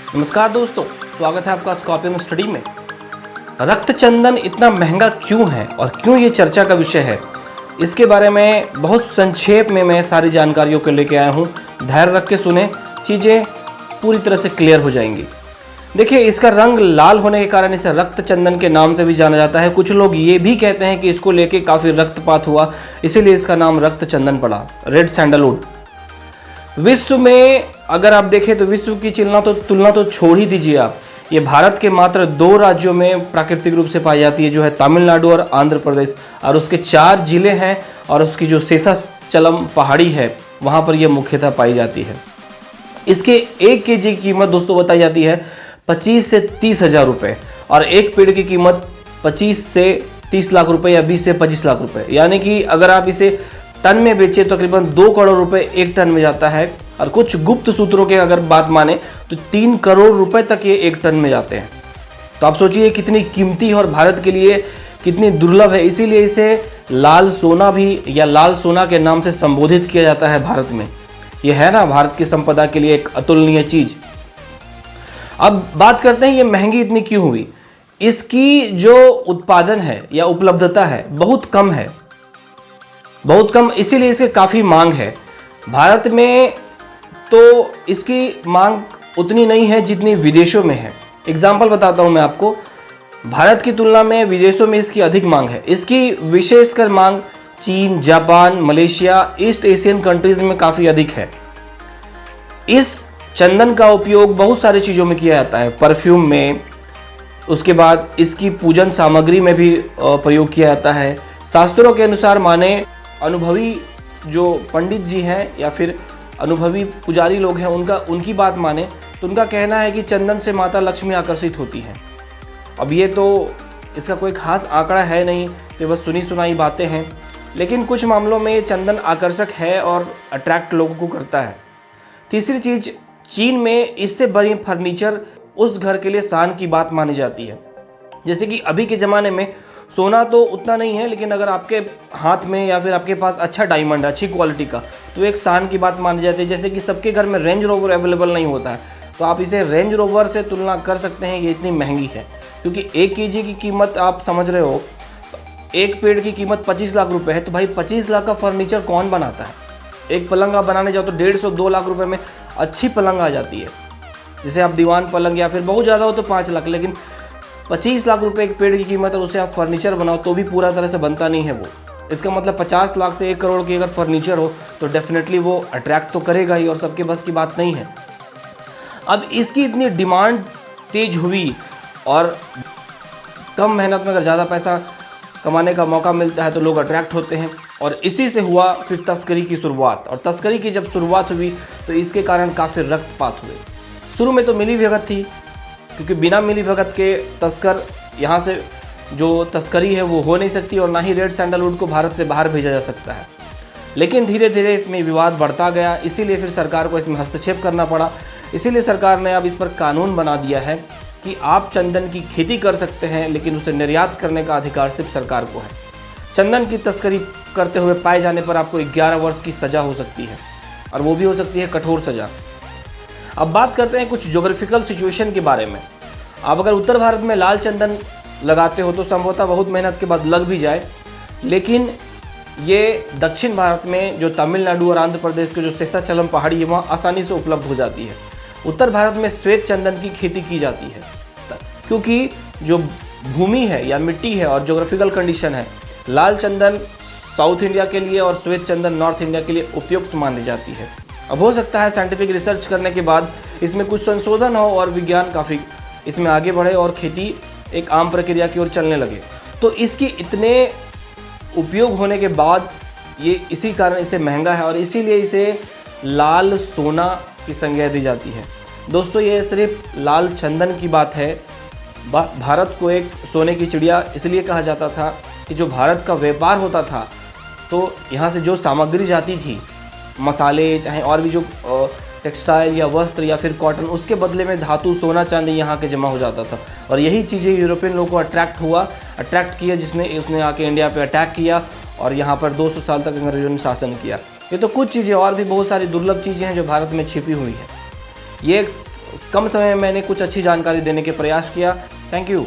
नमस्कार दोस्तों, स्वागत है आपका स्कॉर्पियन स्टडी में। रक्त चंदन इतना महंगा क्यों है और क्यों ये चर्चा का विषय है, इसके बारे में बहुत संक्षेप में मैं सारी जानकारियों को लेके आया हूँ। धैर्य रख के सुने, चीज़ें पूरी तरह से क्लियर हो जाएंगी। देखिए, इसका रंग लाल होने के कारण इसे रक्त चंदन के नाम से भी जाना जाता है। कुछ लोग ये भी कहते हैं कि इसको लेके काफ़ी रक्तपात हुआ, इसीलिए इसका नाम रक्त चंदन पड़ा, रेड सैंडलवुड। विश्व में अगर आप देखें तो विश्व की तुलना तो छोड़ ही दीजिए आप, ये भारत के मात्र 2 राज्यों में प्राकृतिक रूप से पाई जाती है, जो है तमिलनाडु और आंध्र प्रदेश, और उसके 4 जिले हैं और उसकी जो शेषाचलम पहाड़ी है वहाँ पर यह मुख्यतः पाई जाती है। इसके 1 केजी की कीमत दोस्तों बताई जाती है 25 से 30 हज़ार रुपये, और एक पेड़ की कीमत 25 से 30 लाख रुपए या 20 से 25 लाख रुपए, यानी कि अगर आप इसे टन में बेचे तो तकरीबन 2 करोड़ रुपए एक टन में जाता है, और कुछ गुप्त सूत्रों के अगर बात माने तो 3 करोड़ रुपए तक ये एक टन में जाते हैं। तो आप सोचिए कितनी कीमती है और भारत के लिए कितनी दुर्लभ है। इसीलिए इसे लाल सोना भी या लाल सोना के नाम से संबोधित किया जाता है भारत में। यह है ना भारत की संपदा के लिए एक अतुलनीय चीज। अब बात करते हैं ये महंगी इतनी क्यों हुई। इसकी जो उत्पादन है या उपलब्धता है बहुत कम है, बहुत कम, इसीलिए इसके काफ़ी मांग है। भारत में तो इसकी मांग उतनी नहीं है जितनी विदेशों में है। एग्जाम्पल बताता हूँ मैं आपको, भारत की तुलना में विदेशों में इसकी अधिक मांग है। इसकी विशेषकर मांग चीन, Japan, Malaysia, east Asian countries में काफ़ी अधिक है। इस चंदन का उपयोग बहुत सारी चीज़ों में किया जाता है, परफ्यूम में, उसके बाद इसकी पूजन सामग्री में भी प्रयोग किया जाता है। शास्त्रों के अनुसार माने अनुभवी जो पंडित जी हैं या फिर अनुभवी पुजारी लोग हैं, उनकी बात माने तो उनका कहना है कि चंदन से माता लक्ष्मी आकर्षित होती हैं। अब ये तो इसका कोई खास आंकड़ा है नहीं, तो बस सुनी सुनाई बातें हैं, लेकिन कुछ मामलों में ये चंदन आकर्षक है और अट्रैक्ट लोगों को करता है। तीसरी चीज़, चीन में इससे बनी फर्नीचर उस घर के लिए शान की बात मानी जाती है। जैसे कि अभी के ज़माने में सोना तो उतना नहीं है, लेकिन अगर आपके हाथ में या फिर आपके पास अच्छा डायमंड है, अच्छी क्वालिटी का, तो एक शान की बात मानी जाती है। जैसे कि सबके घर में रेंज रोवर अवेलेबल नहीं होता है, तो आप इसे रेंज रोवर से तुलना कर सकते हैं, ये इतनी महंगी है। क्योंकि 1 केजी की कीमत आप समझ रहे हो, एक पेड़ की कीमत 25 लाख रुपए है, तो भाई 25 लाख का फर्नीचर कौन बनाता है। एक पलंग आप बनाने जाओ तो 150-2 लाख रुपये में अच्छी पलंग आ जाती है, जिसे आप दीवान पलंग, या फिर बहुत ज़्यादा हो तो 5 लाख, लेकिन 25 लाख रुपए एक पेड़ की कीमत है, उससे आप फर्नीचर बनाओ तो भी पूरा तरह से बनता नहीं है वो। इसका मतलब 50 लाख से 1 करोड़ की अगर फर्नीचर हो तो डेफिनेटली वो अट्रैक्ट तो करेगा ही, और सबके बस की बात नहीं है। अब इसकी इतनी डिमांड तेज हुई और कम मेहनत में अगर ज़्यादा पैसा कमाने का मौका मिलता है तो लोग अट्रैक्ट होते हैं, और इसी से हुआ फिर तस्करी की शुरुआत। और तस्करी की जब शुरुआत हुई तो इसके कारण काफ़ी रक्तपात हुए। शुरू में तो मिली भगत थी, क्योंकि बिना मिली भगत के तस्कर यहाँ से जो तस्करी है वो हो नहीं सकती, और ना ही रेड सैंडलवुड को भारत से बाहर भेजा जा सकता है। लेकिन धीरे धीरे इसमें विवाद बढ़ता गया, इसीलिए फिर सरकार को इसमें हस्तक्षेप करना पड़ा। इसीलिए सरकार ने अब इस पर कानून बना दिया है कि आप चंदन की खेती कर सकते हैं, लेकिन उसे निर्यात करने का अधिकार सिर्फ सरकार को है। चंदन की तस्करी करते हुए पाए जाने पर आपको 11 वर्ष की सज़ा हो सकती है, और वो भी हो सकती है कठोर सज़ा। अब बात करते हैं कुछ ज्योग्राफिकल सिचुएशन के बारे में। आप अगर उत्तर भारत में लाल चंदन लगाते हो तो संभवतः बहुत मेहनत के बाद लग भी जाए, लेकिन ये दक्षिण भारत में जो तमिलनाडु और आंध्र प्रदेश के जो शेषाचलम पहाड़ी है वहाँ आसानी से उपलब्ध हो जाती है। उत्तर भारत में श्वेत चंदन की खेती की जाती है, क्योंकि जो भूमि है या मिट्टी है और ज्योग्राफिकल कंडीशन है, लाल चंदन साउथ इंडिया के लिए और श्वेत चंदन नॉर्थ इंडिया के लिए उपयुक्त मानी जाती है। अब हो सकता है साइंटिफिक रिसर्च करने के बाद इसमें कुछ संशोधन हो और विज्ञान काफ़ी इसमें आगे बढ़े और खेती एक आम प्रक्रिया की ओर चलने लगे। तो इसकी इतने उपयोग होने के बाद ये इसी कारण इसे महंगा है, और इसीलिए इसे लाल सोना की संज्ञा दी जाती है। दोस्तों, ये सिर्फ लाल चंदन की बात है। भारत को एक सोने की चिड़िया इसलिए कहा जाता था कि जो भारत का व्यापार होता था तो यहाँ से जो सामग्री जाती थी, मसाले चाहे और भी जो टेक्सटाइल या वस्त्र या फिर कॉटन, उसके बदले में धातु, सोना, चांदी यहाँ के जमा हो जाता था। और यही चीज़ें यूरोपियन लोगों को अट्रैक्ट किया, उसने आके इंडिया पे अटैक किया और यहाँ पर 200 साल तक अंग्रेजों ने शासन किया। ये तो कुछ चीज़ें, और भी बहुत सारी दुर्लभ चीज़ें हैं जो भारत में छिपी हुई है। ये एक कम समय में मैंने कुछ अच्छी जानकारी देने के प्रयास किया। Thank you.